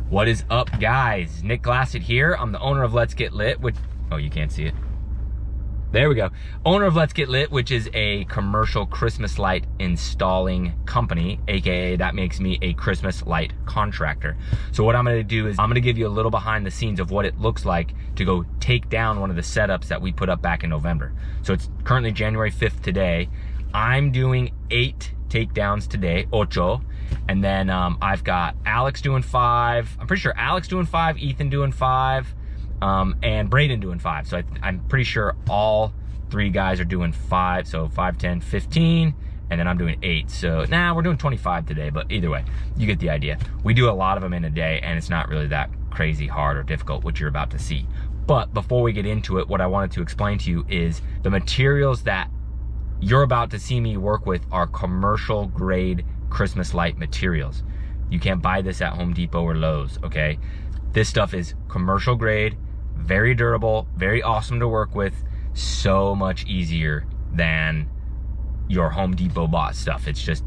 What is up, guys? Nick Glassett here. I'm the owner of Let's Get Lit, which, oh, you can't see it. There we go. Owner of Let's Get Lit, which is a commercial Christmas light installing company, AKA that makes me a Christmas light contractor. So what I'm gonna do is I'm gonna give you a little behind the scenes of what it looks like to go take down one of the setups that we put up back in November. So it's currently January 5th today. I'm doing 8 takedowns today, ocho. And then I've got Alex doing 5. I'm pretty sure Alex doing 5, Ethan doing 5, and Braden doing 5. So I'm pretty sure all 3 guys are doing 5. So 5, 10, 15, and then I'm doing 8. So we're doing 25 today, but either way, you get the idea. We do a lot of them in a day, and it's not really that crazy hard or difficult, what you're about to see. But before we get into it, what I wanted to explain to you is the materials that you're about to see me work with are commercial grade Christmas light materials. You can't buy this at Home Depot or Lowe's, okay? This stuff is commercial grade, very durable, very awesome to work with, so much easier than your Home Depot bought stuff. It's just,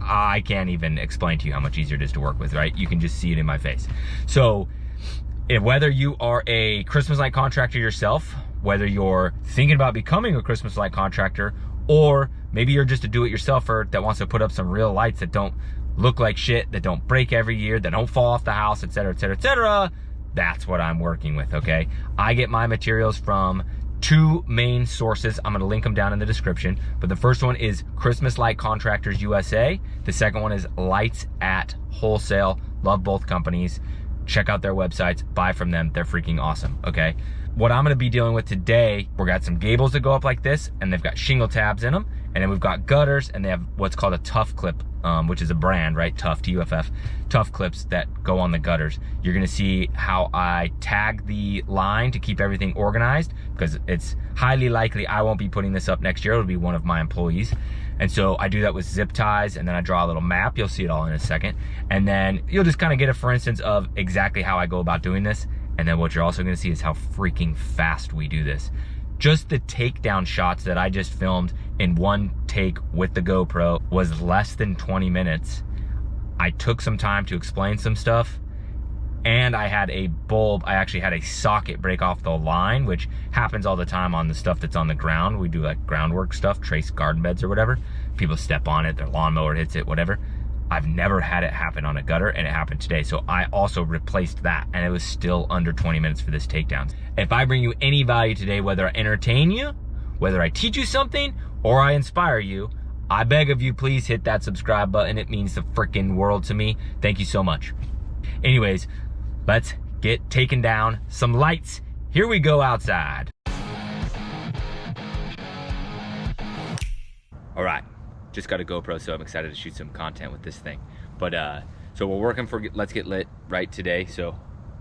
I can't even explain to you how much easier it is to work with, right? You can just see it in my face. So whether you are a Christmas light contractor yourself, whether you're thinking about becoming a Christmas light contractor, or maybe you're just a do-it-yourselfer that wants to put up some real lights that don't look like shit, that don't break every year, that don't fall off the house, etc., etc., etc., that's what I'm working with, okay? I get my materials from 2 main sources. I'm gonna link them down in the description, but the first one is Christmas Light Contractors USA. The second one is Lights at Wholesale. Love both companies. Check out their websites, buy from them. They're freaking awesome, okay? What I'm gonna be dealing with today, we've got some gables that go up like this, and they've got shingle tabs in them, and then we've got gutters, and they have what's called a Tuff clip, which is a brand, right? Tuff, T-U-F-F, Tuff clips that go on the gutters. You're gonna see how I tag the line to keep everything organized, because it's highly likely I won't be putting this up next year. It'll be one of my employees. And so I do that with zip ties, and then I draw a little map. You'll see it all in a second. And then you'll just kind of get a for instance of exactly how I go about doing this. And then what you're also gonna see is how freaking fast we do this. Just the takedown shots that I just filmed in one take with the GoPro was less than 20 minutes. I took some time to explain some stuff, and I had a bulb, I actually had a socket break off the line, which happens all the time on the stuff that's on the ground. We do like groundwork stuff, trace garden beds or whatever. People step on it, their lawnmower hits it, whatever. I've never had it happen on a gutter, and it happened today. So I also replaced that, and it was still under 20 minutes for this takedown. If I bring you any value today, whether I entertain you, whether I teach you something, or I inspire you, I beg of you, please hit that subscribe button. It means the freaking world to me. Thank you so much. Anyways, let's get taking down some lights. Here we go outside. All right. Just got a GoPro, so I'm excited to shoot some content with this thing. But so we're working for Let's Get Lit right today. So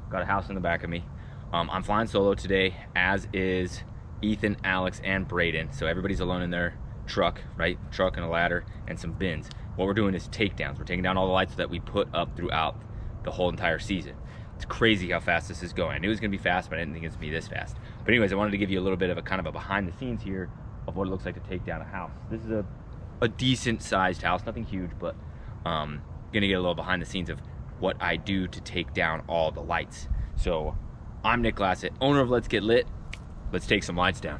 got a house in the back of me. I'm flying solo today, as is Ethan, Alex, and Braden. So everybody's alone in their truck, right? Truck and a ladder and some bins. What we're doing is takedowns. We're taking down all the lights that we put up throughout the whole entire season. It's crazy how fast this is going. I knew it was gonna be fast, but I didn't think it was gonna be this fast. But anyways, I wanted to give you a little bit of a kind of a behind the scenes here of what it looks like to take down a house. This is a decent sized house, nothing huge, but gonna get a little behind the scenes of what I do to take down all the lights. So I'm Nick Glassett, owner of Let's Get Lit. Let's take some lights down.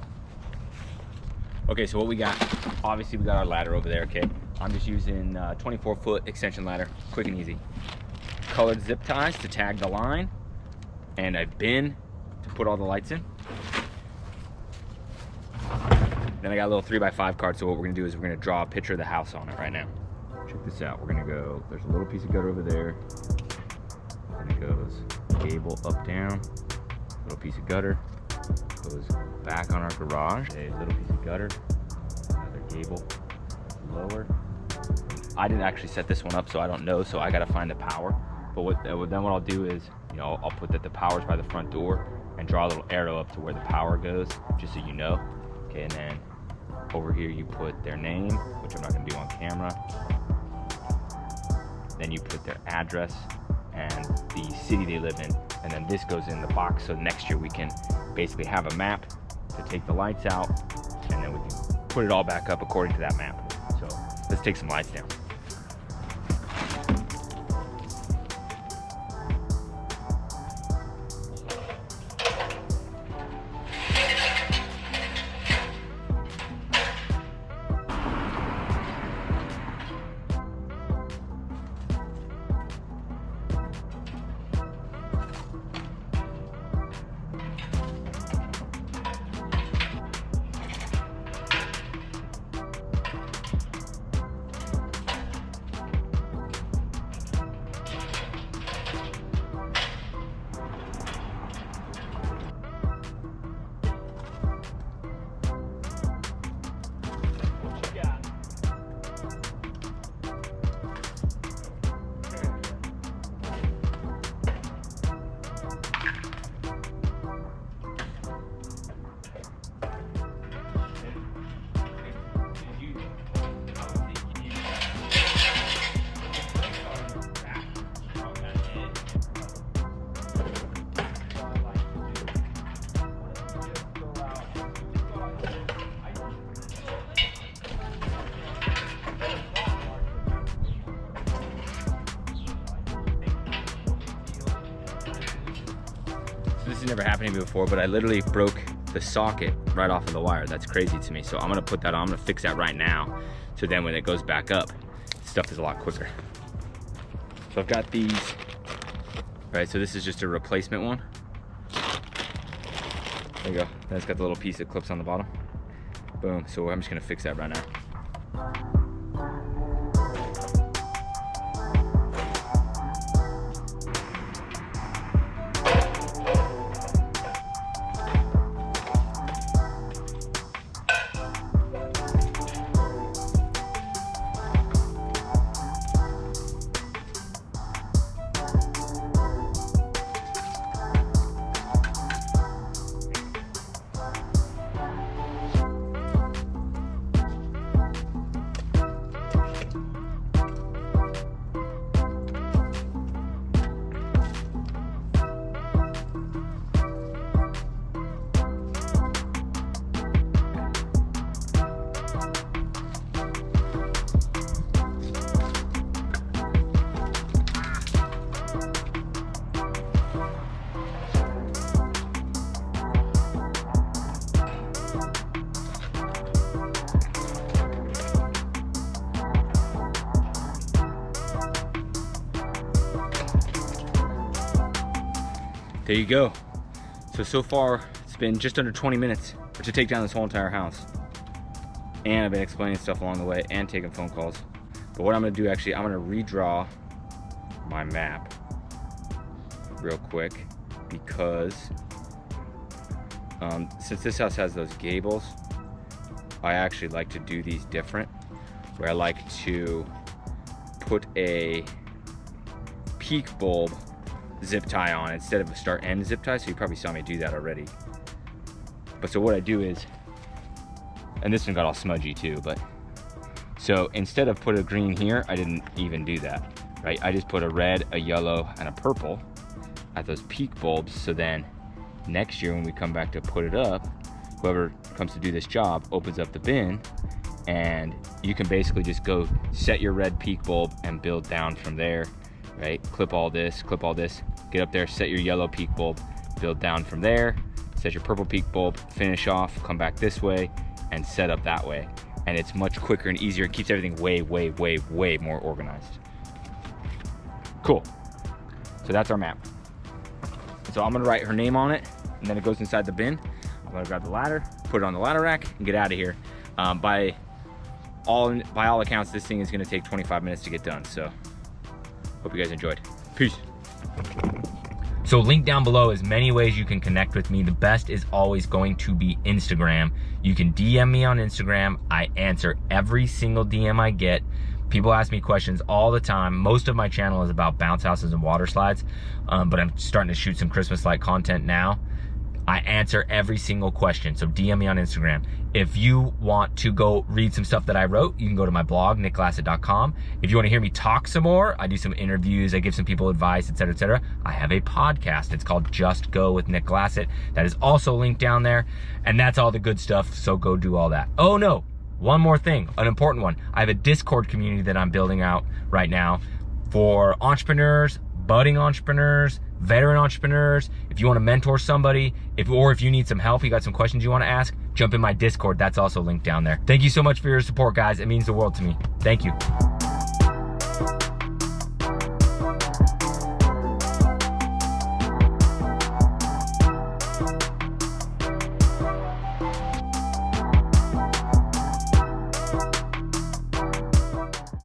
Okay, so what we got, obviously we got our ladder over there, okay? I'm just using 24-foot extension ladder, quick and easy. Colored zip ties to tag the line, and a bin to put all the lights in. Then I got a little 3x5 card, so what we're gonna do is we're gonna draw a picture of the house on it right now. Check this out. We're gonna go, there's a little piece of gutter over there. And it goes gable up, down. Little piece of gutter. Goes back on our garage. A little piece of gutter. Another gable lower. I didn't actually set this one up, so I don't know, so I gotta find the power. But then what I'll do is, you know, I'll put that the power's by the front door and draw a little arrow up to where the power goes, just so you know. Okay, and then over here you put their name, which I'm not gonna do on camera. Then you put their address and the city they live in, and then this goes in the box, so next year we can basically have a map to take the lights out, and then we can put it all back up according to that map. So let's take some lights down. this has never happened to me before, but I literally broke the socket right off of the wire. That's crazy to me. So I'm gonna put that on, I'm gonna fix that right now. So then when it goes back up, stuff is a lot quicker. So I've got these, right, so this is just a replacement one. There you go, then it's got the little piece that clips on the bottom. Boom, so I'm just gonna fix that right now. There you go. So far, it's been just under 20 minutes to take down this whole entire house. And I've been explaining stuff along the way and taking phone calls. But what I'm gonna do actually, I'm gonna redraw my map real quick because since this house has those gables, I actually like to do these different, where I like to put a peak bulb zip tie on instead of a start end zip tie. So you probably saw me do that already. But so what I do is, and this one got all smudgy too, but so instead of put a green here, I didn't even do that, right? I just put a red, a yellow, and a purple at those peak bulbs. So then next year when we come back to put it up, whoever comes to do this job opens up the bin and you can basically just go set your red peak bulb and build down from there, right? Clip all this, get up there, set your yellow peak bulb, build down from there, set your purple peak bulb, finish off, come back this way, and set up that way. And it's much quicker and easier. It keeps everything way more organized. Cool. So that's our map. So I'm gonna write her name on it, and then it goes inside the bin. I'm gonna grab the ladder, put it on the ladder rack, and get out of here. By all accounts, this thing is gonna take 25 minutes to get done. So hope you guys enjoyed. Peace. So link down below is many ways you can connect with me. The best is always going to be Instagram. You can DM me on Instagram. I answer every single DM I get. People ask me questions all the time. Most of my channel is about bounce houses and water slides, but I'm starting to shoot some Christmas light content now. I answer every single question, so DM me on Instagram. If you want to go read some stuff that I wrote, you can go to my blog, nickglassett.com. If you want to hear me talk some more, I do some interviews, I give some people advice, etc., etc. I have a podcast. It's called Just Go with Nick Glassett. That is also linked down there, and that's all the good stuff, so go do all that. Oh no, one more thing, an important one. I have a Discord community that I'm building out right now for entrepreneurs, budding entrepreneurs, veteran entrepreneurs. If you want to mentor somebody, or if you need some help, you got some questions you want to ask, jump in my Discord. That's also linked down there. Thank you so much for your support, guys. It means the world to me. Thank you.